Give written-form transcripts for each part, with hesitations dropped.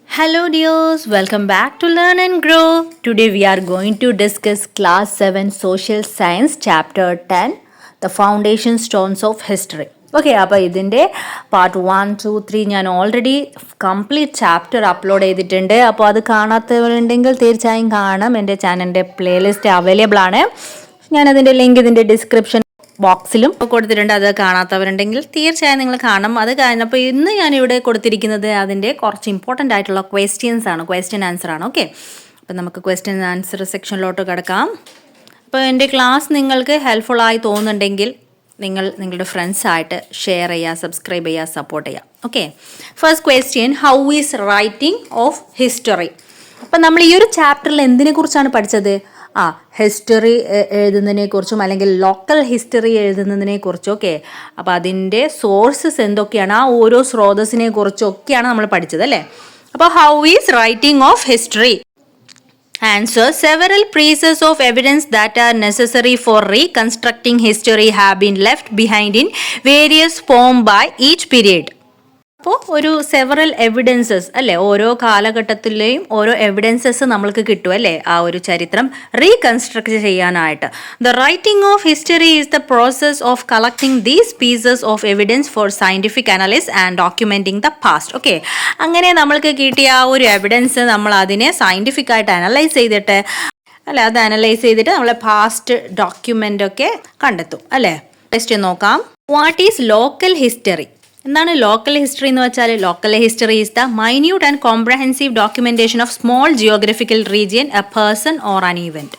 Hello dears, welcome back to Learn and Grow. Today we are going to discuss Class 7 Social Science Chapter 10, The Foundation Stones of History. Okay, അപ്പോൾ ഇതിൻ്റെ part 1, 2, 3 ഞാൻ already complete chapter upload ചെയ്തിട്ടുണ്ട്. അപ്പോൾ അത് കാണാത്തവരുണ്ടെങ്കിൽ തീർച്ചയായും കാണാം. എൻ്റെ ചാനലിൻ്റെ പ്ലേലിസ്റ്റ് അവൈലബിൾ ആണ്. ഞാനതിൻ്റെ ലിങ്ക് ഇതിൻ്റെ ഡിസ്ക്രിപ്ഷൻ ബോക്സിലും കൊടുത്തിട്ടുണ്ട്. അത് കാണാത്തവരുണ്ടെങ്കിൽ തീർച്ചയായും നിങ്ങൾ കാണണം. അത് കഴിഞ്ഞപ്പോൾ ഇന്ന് ഞാനിവിടെ കൊടുത്തിരിക്കുന്നത് അതിൻ്റെ കുറച്ച് ഇമ്പോർട്ടൻ്റ് ആയിട്ടുള്ള ക്വസ്റ്റ്യൻ ആൻസർ ആണ്. ഓക്കെ, അപ്പോൾ നമുക്ക് ക്വസ്റ്റ്യൻ ആൻസർ സെക്ഷനിലോട്ട് കിടക്കാം. അപ്പോൾ എൻ്റെ ക്ലാസ് നിങ്ങൾക്ക് ഹെൽപ്ഫുള്ളായി തോന്നുന്നുണ്ടെങ്കിൽ നിങ്ങളുടെ ഫ്രണ്ട്സായിട്ട് ഷെയർ ചെയ്യുക, സബ്സ്ക്രൈബ് ചെയ്യുക, സപ്പോർട്ട് ചെയ്യുക. Okay, first question, how is writing of history? അപ്പം നമ്മൾ ഈ ഒരു ചാപ്റ്ററിൽ എന്തിനെക്കുറിച്ചാണ് പഠിച്ചത്? ഹിസ്റ്ററി എഴുതുന്നതിനെക്കുറിച്ചും അല്ലെങ്കിൽ ലോക്കൽ ഹിസ്റ്ററി എഴുതുന്നതിനെക്കുറിച്ചും. ഓക്കെ, അപ്പോൾ അതിൻ്റെ സോഴ്സസ് എന്തൊക്കെയാണ്, ആ ഓരോ സ്രോതസ്സിനെ കുറിച്ചൊക്കെയാണ് നമ്മൾ പഠിച്ചത് അല്ലേ. അപ്പോൾ how is writing of history? Answer, several pieces of evidence that are necessary for reconstructing history have been left behind in various form by each period. അപ്പോൾ ഒരു സെവറൽ എവിഡൻസസ് അല്ലേ, ഓരോ കാലഘട്ടത്തിലെയും ഓരോ എവിഡൻസസ് നമ്മൾക്ക് കിട്ടും അല്ലേ, ആ ഒരു ചരിത്രം റീകൺസ്ട്രക്ട് ചെയ്യാനായിട്ട്. The writing of history is the process of collecting these pieces of evidence four scientific analysis and documenting the past. Okay, അങ്ങനെ നമ്മൾക്ക് കിട്ടിയ ആ ഒരു എവിഡൻസ് നമ്മൾ അതിനെ സയൻറ്റിഫിക് ആയിട്ട് അനലൈസ് ചെയ്തിട്ട് നമ്മൾ പാസ്റ്റ് ഡോക്യുമെൻ്റ് ഒക്കെ കണ്ടെത്തും അല്ലേ. ക്വസ്റ്റ്യൻ നോക്കാം. What is local history? എന്താണ് ലോക്കൽ ഹിസ്റ്ററി എന്ന് വെച്ചാൽ? Local history is the minute and comprehensive documentation of small geographical region, A person or an event.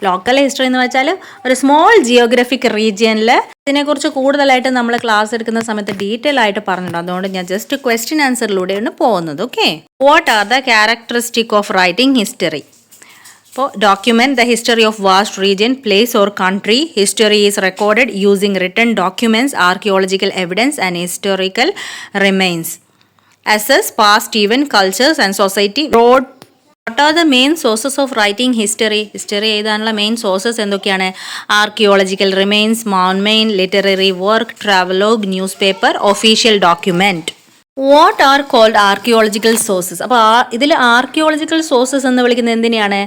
Local history എന്ന് വെച്ചാൽ ഒരു സ്മോൾ ജിയോഗ്രഫിക് റീജിയനിൽ ഇതിനെക്കുറിച്ച് കൂടുതലായിട്ട് നമ്മൾ ക്ലാസ് എടുക്കുന്ന സമയത്ത് ഡീറ്റെയിൽ ആയിട്ട് പറഞ്ഞിട്ടുണ്ട്. അതുകൊണ്ട് ഞാൻ ജസ്റ്റ് ക്വസ്റ്റ്യൻ ആൻസറിലൂടെയാണ് പോകുന്നത്. Okay, what are the characteristic of writing history? അപ്പോൾ document the history of vast region, place or country. History is recorded using written documents, archaeological evidence and historical remains. Assess past event, cultures and society. What are the main sources of writing history? History എഴുതാനുള്ള main sources എന്തൊക്കെയാണ്? Archaeological remains, monument, literary work, travelogue, newspaper, official document. What are called archaeological sources? അപ്പോൾ ഇതിൽ archaeological sources എന്ന് വിളിക്കുന്നത് എന്തിനെയാണ്?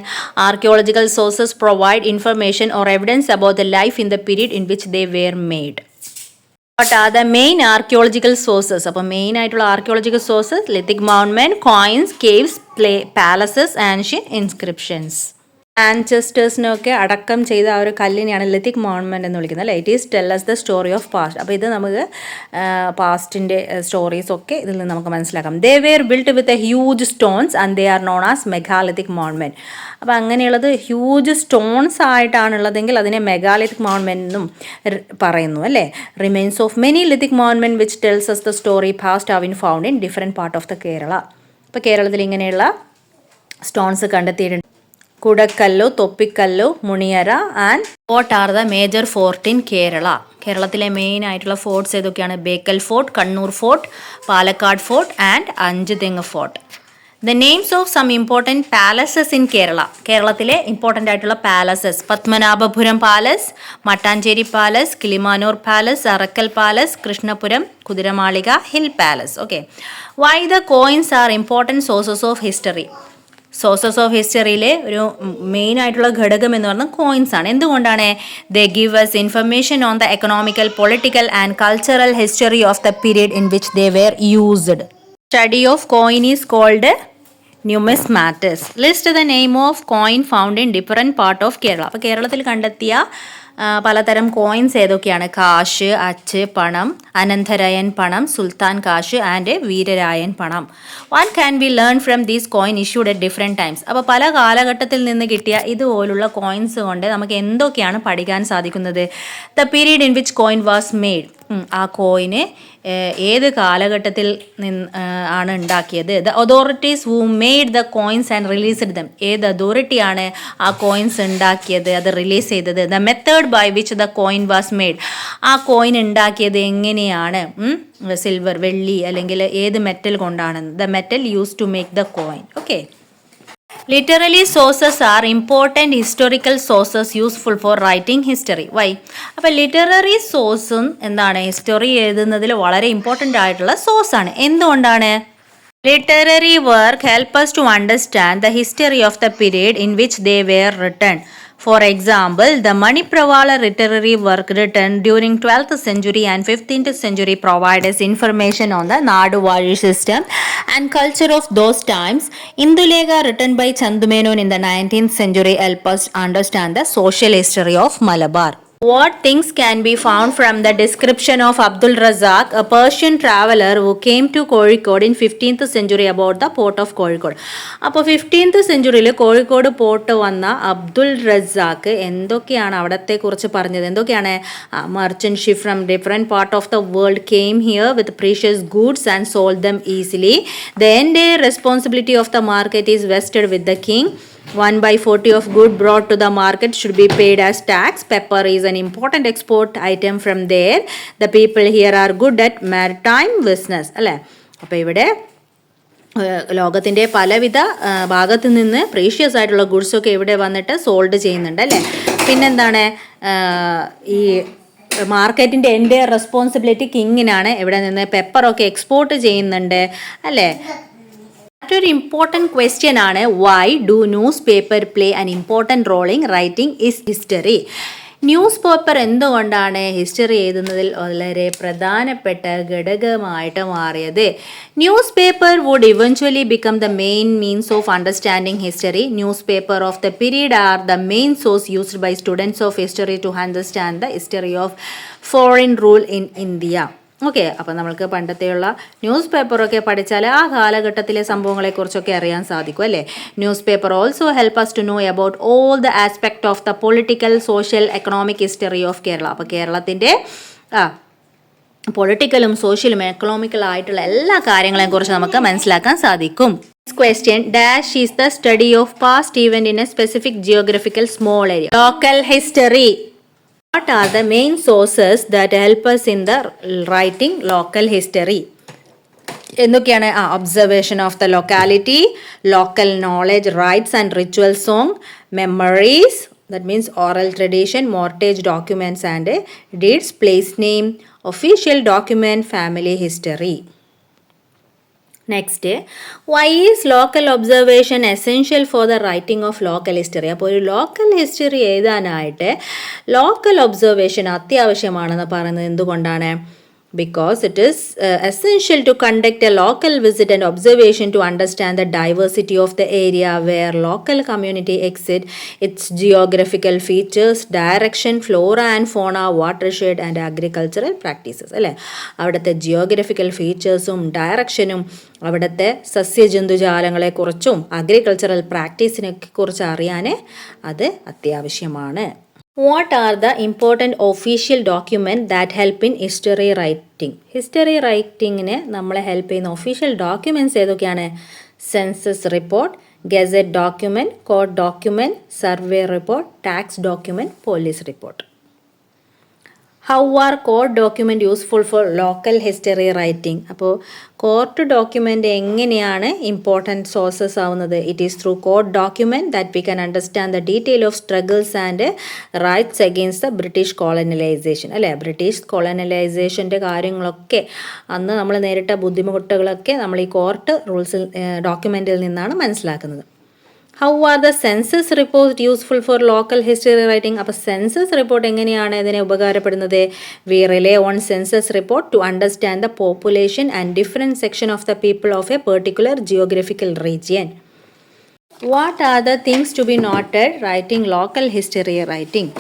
Archaeological sources provide information or evidence about the life in the period in which they were made. What are the main archaeological sources? അപ്പോൾ main ആയിട്ടുള്ള archaeological sources lithic monument, coins, caves, palaces, ancient inscriptions. ആൻചെസ്റ്റേഴ്സിനൊക്കെ അടക്കം ചെയ്ത ആ ഒരു കല്ലിനെയാണ് lithic മോൺമെൻറ്റ് എന്ന് വിളിക്കുന്നത് അല്ലേ. It is tell us the story of past. അപ്പോൾ ഇത് നമുക്ക് പാസ്റ്റിൻ്റെ സ്റ്റോറീസ് ഒക്കെ ഇതിൽ നിന്ന് നമുക്ക് മനസ്സിലാക്കാം. They were built with a huge stones and they are known as megalithic monument. അപ്പോൾ അങ്ങനെയുള്ളത് ഹ്യൂജ് സ്റ്റോൺസ് ആയിട്ടാണുള്ളതെങ്കിൽ അതിനെ മെഗാലിത്തിക് മോൺമെൻറ്റ് എന്നും പറയുന്നു അല്ലേ. Remains of many lithic monument which tells us the story past have been found in different part of the Kerala. അപ്പോൾ കേരളത്തിൽ ഇങ്ങനെയുള്ള stones കണ്ടെത്തിയിട്ടുണ്ട്. കുടക്കല്ലു, തൊപ്പിക്കല്ലു, മുണിയറ and fort are the major fort in Kerala. കേരളത്തിലെ മെയിൻ ആയിട്ടുള്ള ഫോർട്ട്സ് ഏതൊക്കെയാണ്? Bekal fort, Kannur fort, Palakkad fort and Anchuthengu fort. The names of some important palaces in Kerala. കേരളത്തിലെ ഇമ്പോർട്ടൻ്റ് ആയിട്ടുള്ള palaces: Padmanabhapuram palace, Mattancherry palace, Kilimanoor palace, Arakkal palace, Krishnapuram, Kuthiramalika, hill palace. Okay, why the coins are important sources of history? Sources of ഹിസ്റ്ററിയിലെ ഒരു main ആയിട്ടുള്ള ഘടകം എന്ന് പറഞ്ഞാൽ coins ആണ്. എന്തുകൊണ്ടാണ്? They give us information on the economical, political and cultural history of the period in which they were used. Study of coin is called numismatics. List the name of coin found in different part of Kerala. അപ്പോൾ കേരളത്തിൽ കണ്ടെത്തിയ പലതരം coins ഏതൊക്കെയാണ്? കാശ്, അച്ച്, പണം, അനന്തരായൻ പണം, സുൽത്താൻ കാശ് ആൻഡ് വീരരായൻ പണം. What can be learn from these coin issued at different times? അപ്പോൾ പല കാലഘട്ടത്തിൽ നിന്ന് കിട്ടിയ ഇതുപോലുള്ള കോയിൻസ് കൊണ്ട് നമുക്ക് എന്തൊക്കെയാണ് പഠിക്കാൻ സാധിക്കുന്നത്? The period in which coin was made. ആ കോയിന് ഏത് കാലഘട്ടത്തിൽ ആണ് ഉണ്ടാക്കിയത്? The authorities who made the coins and released them. ഏത് അതോറിറ്റിയാണ് ആ കോയിൻസ് ഉണ്ടാക്കിയത്, അത് റിലീസ് ചെയ്തത്? The method by which the coin was made. ആ കോയിൻ ഉണ്ടാക്കിയത് എങ്ങനെയാണ്? സിൽവർ, വെള്ളി അല്ലെങ്കിൽ ഏത് മെറ്റൽ കൊണ്ടാണ്? The metal use to make the coin. Okay, Literary sources are important historical sources useful for writing history. Why? അപ്പോൾ literary സോഴ്സും എന്താണ് ഹിസ്റ്ററി എഴുതുന്നതിൽ വളരെ ഇമ്പോർട്ടൻ്റ് ആയിട്ടുള്ള സോഴ്സാണ്. എന്തുകൊണ്ടാണ്? Literary work help us to understand the history of the period in which they were written. For example, the Manipravala literary work written during 12th century and 15th century provides information on the Naduvazhi system and culture of those times. Indulega written by Chandumenon in the 19th century help us understand the social history of Malabar. What things can be found from the description of Abdul Razak, a Persian traveler who came to Kozhikode in 15th century about the port of Kozhikode. അപ്പോൾ 15th സെഞ്ചുറിയിൽ Kozhikode port വന്ന അബ്ദുൾ റസാക്ക് എന്തൊക്കെയാണ് അവിടത്തെ കുറിച്ച് പറഞ്ഞത്? എന്തൊക്കെയാണ്? Merchant ship from different part of the world came here with precious goods and sold dum easily. The entire responsibility of the market is vested with the king. 1/40 of good brought to the market should be paid as tax. Pepper is an important export item from there. The people here are good at maritime business. അല്ലേ? അപ്പോൾ ഇവിടെ ലോകത്തിൻ്റെ പലവിധ ഭാഗത്തു നിന്ന് precious ആയിട്ടുള്ള ഗുഡ്സൊക്കെ ഇവിടെ വന്നിട്ട് സോൾഡ് ചെയ്യുന്നുണ്ട് അല്ലേ? പിന്നെന്താണ്? ഈ മാർക്കറ്റിൻ്റെ എൻ്റെ റെസ്പോൺസിബിലിറ്റി കിങ്ങിനാണ്. ഇവിടെ നിന്ന് പെപ്പറൊക്കെ എക്സ്പോർട്ട് ചെയ്യുന്നുണ്ട് അല്ലേ? മറ്റൊരു ഇമ്പോർട്ടൻറ്റ് ക്വസ്റ്റ്യൻ ആണ്, why do news paper play an important role in writing is history? News paper എന്തുകൊണ്ടാണ് ഹിസ്റ്ററി എഴുതുന്നതിൽ വളരെ പ്രധാനപ്പെട്ട ഘടകമായിട്ട് മാറിയത്? News paper would eventually become the main means of understanding history. News paper of the period are the main source used by students of history to understand the history of foreign rule in India. Okay, അപ്പോൾ നമ്മൾക്ക് പണ്ടത്തെയുള്ള news പേപ്പറൊക്കെ പഠിച്ചാൽ ആ കാലഘട്ടത്തിലെ സംഭവങ്ങളെക്കുറിച്ചൊക്കെ അറിയാൻ സാധിക്കും അല്ലേ? News paper also help us to know about all the aspect of the political social economic history of Kerala. അപ്പോൾ കേരളത്തിൻ്റെ പൊളിറ്റിക്കലും സോഷ്യലും എക്കണോമിക്കലും ആയിട്ടുള്ള എല്ലാ കാര്യങ്ങളെക്കുറിച്ച് നമുക്ക് മനസ്സിലാക്കാൻ സാധിക്കും. Question: Dash is the study of past event in a specific geographical small area. Local history. What are the main sources that help us in the writing local history? എന്തൊക്കെയാണ്? Observation of the locality, local knowledge, rites and ritual song, memories, that means oral tradition, mortgage documents and deeds, place name, official document, family history. Next, why is local observation essential for the writing of local history? അപ്പോൾ ഒരു local history എഴുതാനായിട്ട് local observation അത്യാവശ്യമാണെന്ന് പറയുന്നത് എന്തുകൊണ്ടാണ്? Because it is essential to conduct a local visit and observation to understand the diversity of the area where local community exists, its geographical features, direction, flora and fauna, watershed and agricultural practices. അല്ലേ? അവിടുത്തെ geographical ഫീച്ചേഴ്സും ഡയറക്ഷനും അവിടുത്തെ സസ്യജന്തുജാലങ്ങളെക്കുറിച്ചും agricultural പ്രാക്ടീസിനെ കുറിച്ച് അറിയാൻ അത് അത്യാവശ്യമാണ്. What are the important official documents that help in history writing? History റൈറ്റിങ്ങിന് നമ്മളെ ഹെൽപ്പ് ചെയ്യുന്ന ഒഫീഷ്യൽ ഡോക്യുമെൻറ്റ്സ് ഏതൊക്കെയാണ്? Census report, gazette document, court document, survey report, tax document, police report. How are court document useful for local history writing? അപ്പോൾ court document എങ്ങനെയാണ് important sources ആവുന്നത്? It is through court document that we can understand the detail of struggles and rights against the British colonialisation. അല്ലേ? British കോളനലൈസേഷൻ്റെ കാര്യങ്ങളൊക്കെ അന്ന് നമ്മൾ നേരിട്ട ബുദ്ധിമുട്ടുകളൊക്കെ നമ്മൾ ഈ കോർട്ട് റൂൾസിൽ ഡോക്യുമെൻറ്റിൽ നിന്നാണ് മനസ്സിലാക്കുന്നത്. How are the census report useful for local history writing? അപ്പോൾ സെൻസസ് റിപ്പോർട്ട് എങ്ങനെയാണ് ഇതിനെ ഉപകാരപ്പെടുന്നത്? We rely on census report to understand the population and different section of the people of a particular geographical region. What are the things to be noted writing local history writing?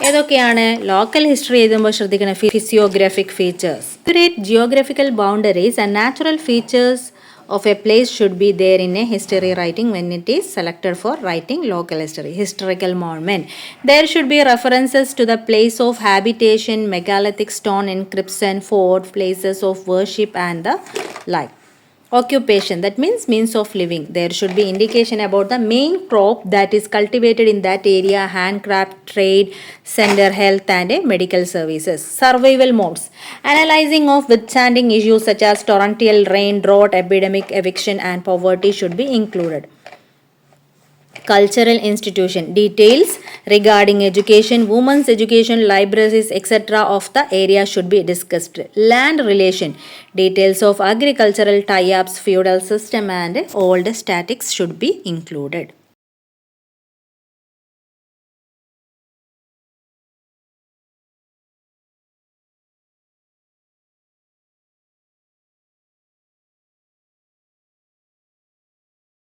ഏതൊക്കെയാണ് local history എഴുതുമ്പോൾ ശ്രദ്ധിക്കുന്ന physiographic features? Create geographical boundaries and natural features of a place should be there in a history writing when it is selected for writing local history. Historical monument, there should be references to the place of habitation, megalithic stone inscription, fort, places of worship and the like. Occupation, that means of living, there should be indication about the main crop that is cultivated in that area, handcraft, trade, center, health and medical services. Survival modes, analyzing of withstanding issues such as torrential rain, drought, epidemic, eviction and poverty should be included. Cultural institution details regarding education, women's education, libraries, etc. of the area should be discussed. Land relation details of agricultural tie-ups, feudal system, and old statics should be included.